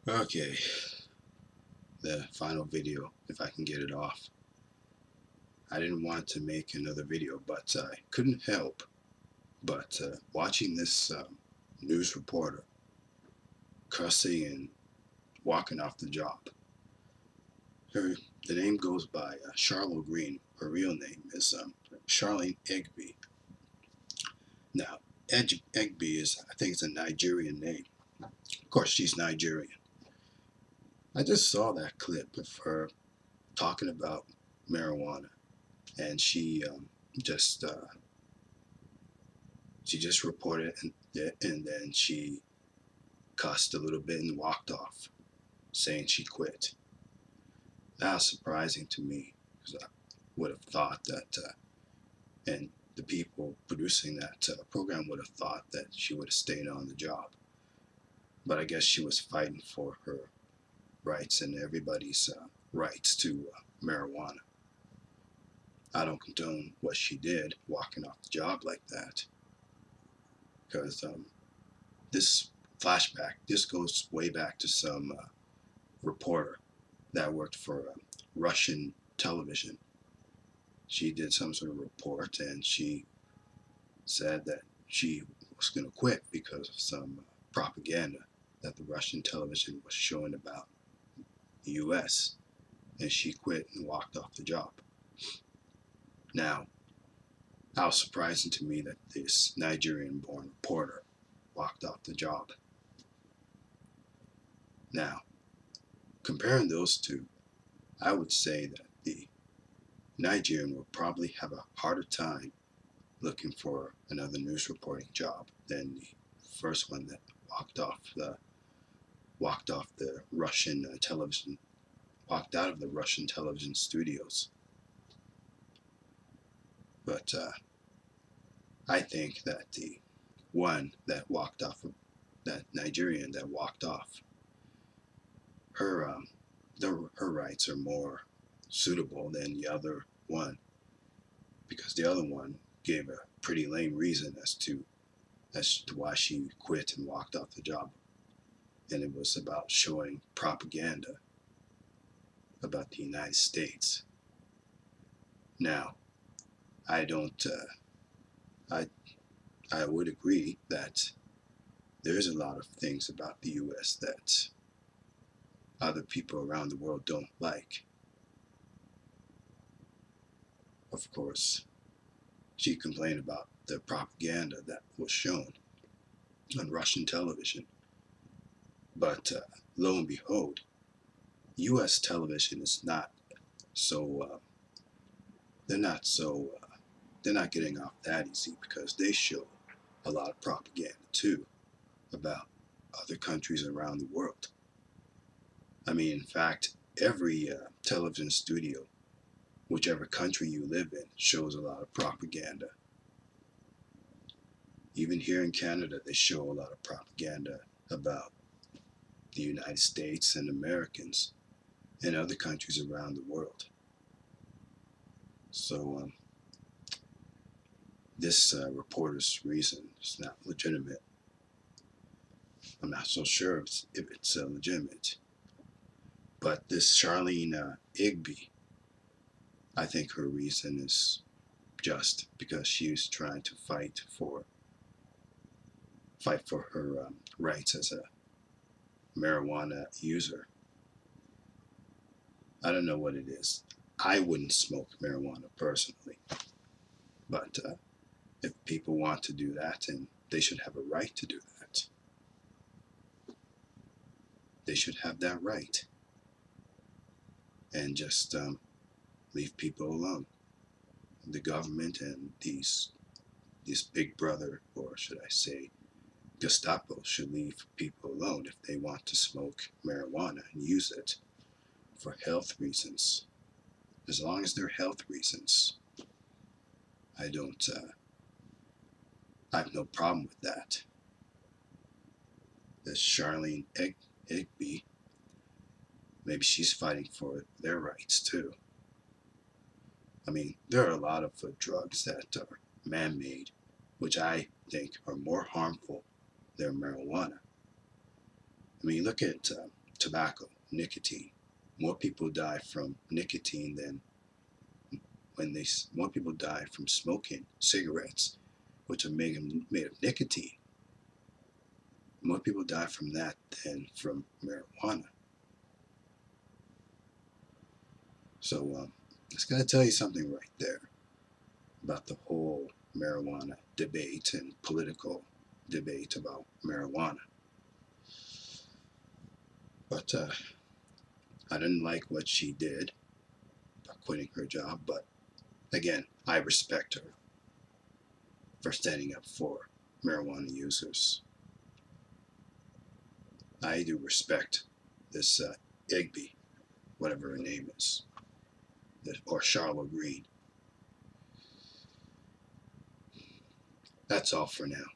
Okay, the final video, if I can get it off. I didn't want to make another video, but I couldn't help but watching this news reporter cussing and walking off the job. Her, the name goes by Charlo Green. Her real name is Charlene Egbe. Now, Egbe is, I think it's a Nigerian name. Of course, she's Nigerian. I just saw that clip of her talking about marijuana, and just she just reported it, and then she cussed a little bit and walked off, saying she quit. That was surprising to me because I would have thought that, and the people producing that program would have thought that she would have stayed on the job. But I guess she was fighting for her rights and everybody's rights to marijuana. I don't condone what she did, walking off the job like that, because this this goes way back to some reporter that worked for Russian television. She did some sort of report, and she said that she was going to quit because of some propaganda that the Russian television was showing about the U.S., and she quit and walked off the job. Now, how surprising to me that this Nigerian-born reporter walked off the job. Now, comparing those two, I would say that the Nigerian will probably have a harder time looking for another news reporting job than the first one that walked off the Russian television, walked out of the Russian television studios. But I think that the one that walked off, that Nigerian that walked off, her her rights are more suitable than the other one, because the other one gave a pretty lame reason as to why she quit and walked off the job, and it was about showing propaganda about the United States. Now, I don't. I would agree that there's a lot of things about the U.S. that other people around the world don't like. Of course, she complained about the propaganda that was shown on Russian television. But lo and behold, U.S. television is not so. They're not so. They're not getting off that easy, because they show a lot of propaganda too about other countries around the world. I mean, in fact, every television studio, whichever country you live in, shows a lot of propaganda. Even here in Canada, they show a lot of propaganda about the United States and Americans and other countries around the world. So this reporter's reason is not legitimate. I'm not so sure if it's legitimate. But this Charlene Egbe, I think her reason is just, because she's trying to fight for her rights as a marijuana user. I don't know what it is. I wouldn't smoke marijuana personally, but if people want to do that, and they should have a right to do that. They should have that right, and just leave people alone. The government and these big brother, or should I say Gestapo, should leave people alone if they want to smoke marijuana and use it for health reasons. As long as they're health reasons, I have no problem with that. This Charlene Egbe, maybe she's fighting for their rights too. I mean, there are a lot of drugs that are man-made, which I think are more harmful than marijuana. I mean, look at tobacco, nicotine. More people die from nicotine than more people die from smoking cigarettes, which are made of nicotine. More people die from that than from marijuana. So it's got to tell you something right there about the whole marijuana debate and political debate about marijuana. But I didn't like what she did by quitting her job. But again, I respect her for standing up for marijuana users. I do respect this Egbe, whatever her name is, or Charlo Green. That's all for now.